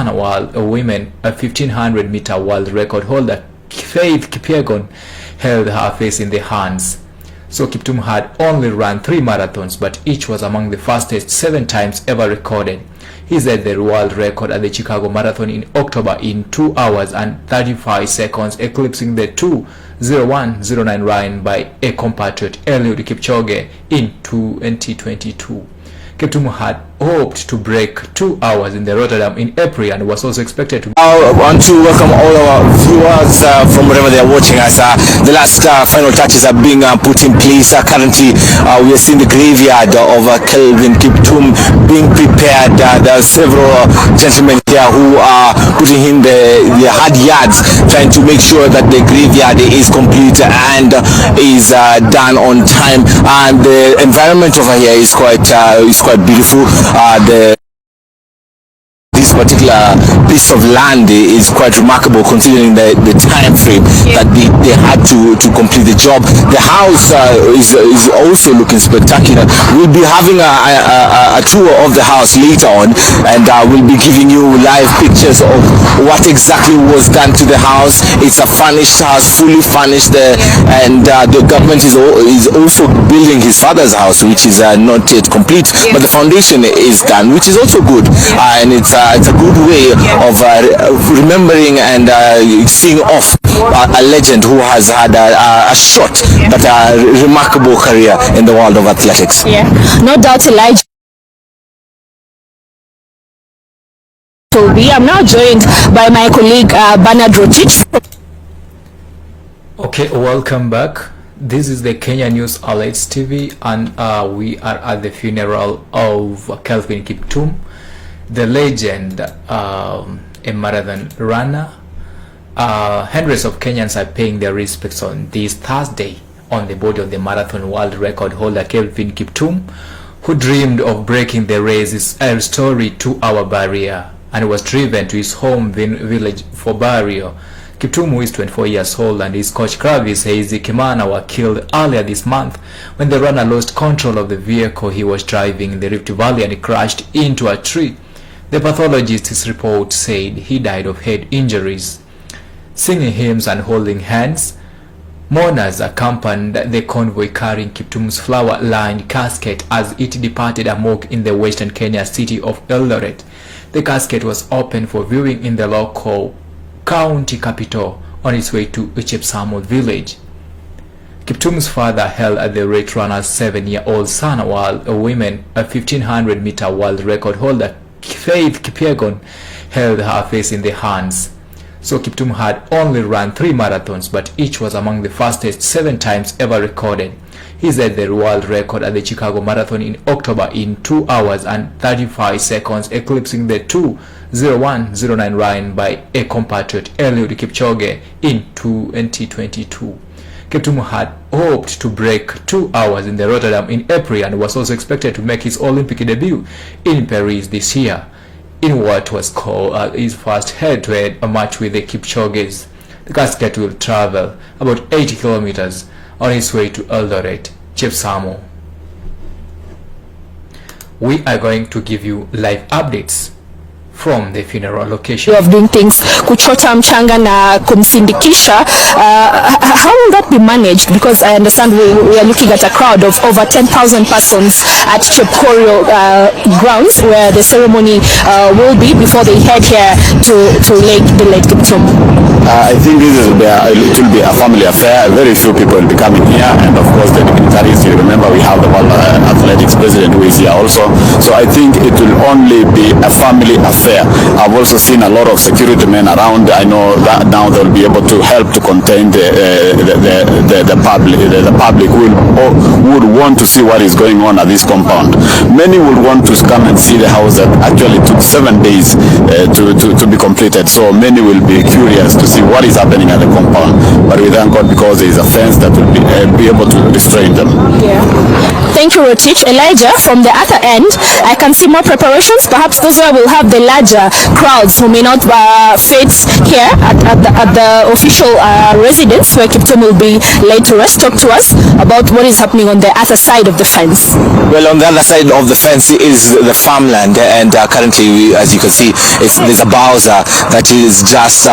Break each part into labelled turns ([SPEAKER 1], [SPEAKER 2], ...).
[SPEAKER 1] while a women a 1500-meter world record holder Faith Kipchoge held her face in the hands. So Kiptum had only run 3 marathons, but each was among the fastest 7 times ever recorded. He set the world record at the Chicago Marathon in October in 2 hours and 35 seconds, eclipsing the 2:01:09 run by a compatriot Eliud Kipchoge in 2022. Kiptum had hoped to break 2 hours in the Rotterdam in April and was also expected to.
[SPEAKER 2] I want to welcome all our viewers from wherever they are watching us. The last final touches are being put in place. Currently, we are seeing the graveyard of Kelvin Kiptum being prepared. There are several gentlemen here who are putting in the hard yards, trying to make sure that the graveyard is complete and is done on time. And the environment over here is quite beautiful. This particular piece of land is quite remarkable considering the time frame that they had to complete the job. The house is also looking spectacular. We'll be having a tour of the house later on, and we'll be giving you live pictures of what exactly was done to the house. It's a furnished house, fully furnished there, and the government is also building his father's house, which is not yet complete, but the foundation is done, which is also good, and it's a good way of remembering and seeing off a legend who has had a short but a remarkable career in the world of athletics.
[SPEAKER 3] Yeah, no doubt, Elijah. I'm now joined by my colleague Bernard Rotich.
[SPEAKER 1] Okay, welcome back. This is the Kenya News Alerts TV, and we are at the funeral of Kelvin Kiptum, the legend, a marathon runner. Hundreds of Kenyans are paying their respects on this Thursday on the body of the marathon world record holder Kelvin Kiptum, who dreamed of breaking the race's story 2-hour barrier and was driven to his home village for burial. Kiptum, who is 24 years old, and his coach Kravis Kimana were killed earlier this month when the runner lost control of the vehicle he was driving in the Rift Valley and crashed into a tree. The pathologist's report said he died of head injuries. Singing hymns and holding hands, mourners accompanied the convoy carrying Kiptum's flower-lined casket as it departed a morgue in the western Kenya city of Eldoret. The casket was open for viewing in the local county capital on its way to Kiptum village. Kiptum's father held at the rate runner's 7-year-old son, while a women a 1500-meter world record holder Faith Kipchoge held her face in the hands. So Kiptum had only run 3 marathons, but each was among the fastest 7 times ever recorded. He set the world record at the Chicago Marathon in October in 2 hours and 35 seconds, eclipsing the 2:01:09 run by a compatriot Eliud Kipchoge in 2022. Kiptum had hoped to break 2 hours in the Rotterdam in April and was also expected to make his Olympic debut in Paris this year in what was called his first head-to-head match with the Kipchoges. The casket will travel about 80 kilometers on its way to Eldoret, Kiptum. We are going to give you live updates from the funeral location.
[SPEAKER 3] Of doing things, kuchota mchanga na kumsindikisha. How will that be managed? Because I understand we are looking at a crowd of over 10,000 persons at Chepkorio grounds where the ceremony will be before they head here to the late Kiptum.
[SPEAKER 2] I think it will be a family affair. Very few people will be coming here, and of course the dignitaries. You remember we have the World Athletics President who is here also. So I think it will only be a family affair. I've also seen a lot of security men around. I know that now they'll be able to help to contain the public. The public would want to see what is going on at this compound. Many would want to come and see the house that actually took 7 days to be completed. So many will be curious to see what is happening at the compound. But we thank God because there is a fence that will be able to restrain them.
[SPEAKER 3] Yeah. Thank you, Rotich. Elijah, from the other end, I can see more preparations. Perhaps those where we'll have the larger crowds who may not fit here at the official residence where Kiptum will be laid to rest. Talk to us about what is happening on the other side of the fence.
[SPEAKER 2] Well, on the other side of the fence is the farmland, and currently, as you can see, there's a bowser that is just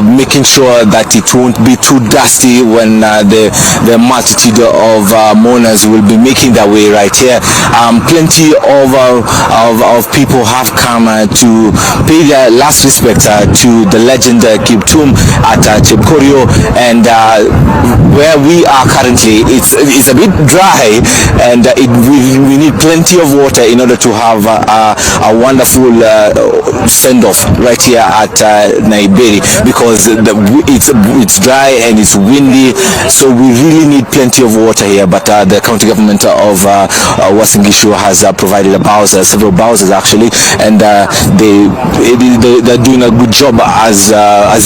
[SPEAKER 2] making sure that it won't be too dusty when the multitude of mourners will be making their way right here. Plenty of people have come to pay their last respect to the legend Kiptum at Kipchoge, and where we are currently, it's a bit dry, and we need plenty of water in order to have a wonderful send-off right here at Nairobi, because it's dry and it's windy, so we really need plenty of water here. But the county government of Uasin Gishu has provided several bowsers actually, and they're doing a good job as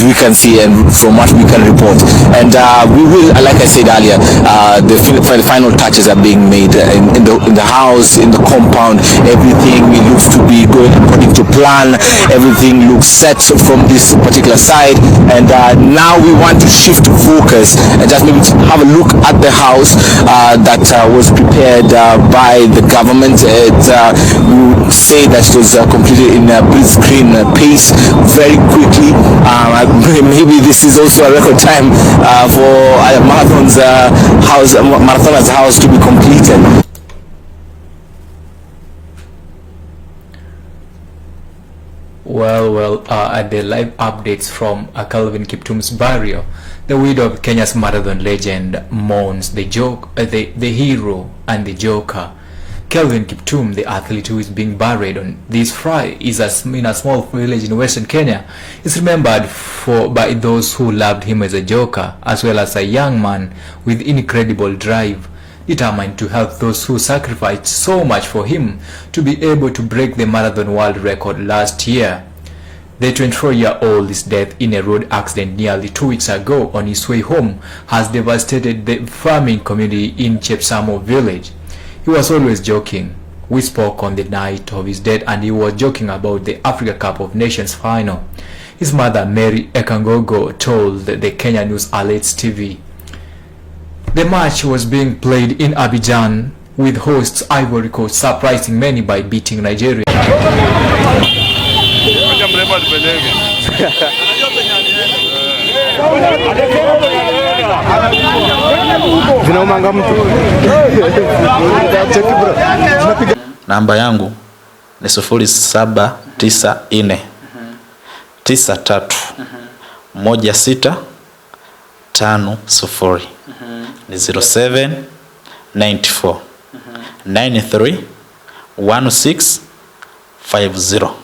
[SPEAKER 2] we can see and from what we can report. And we will, like I said earlier, the final touches are being made in the house, in the compound. Everything looks to be going according to plan. Everything looks set from this particular side, and now we want to shift focus and just maybe have a look at the house that was prepared by the government. We would say that it was completed in a blitzkrieg pace, very quickly. Maybe this is also a record time for a marathoner's house to be completed.
[SPEAKER 1] Well, at the live updates from Kelvin Kiptum's burial, the widow of Kenya's marathon legend mourns the hero and the joker. Kelvin Kiptum, the athlete who is being buried on this Friday, is in a small village in Western Kenya, is remembered by those who loved him as a joker, as well as a young man with incredible drive, determined to help those who sacrificed so much for him to be able to break the marathon world record last year. The 24-year-old's death in a road accident nearly 2 weeks ago on his way home has devastated the farming community in Chepsamo village. He was always joking. We spoke on the night of his death, and he was joking about the Africa Cup of Nations final. His mother, Mary Ekangogo, told the Kenya News Alerts TV. The match was being played in Abidjan, with hosts Ivory Coast surprising many by beating Nigeria.
[SPEAKER 4] Namba yangu ni 0794 93 1650. Ni 0794 93 1650.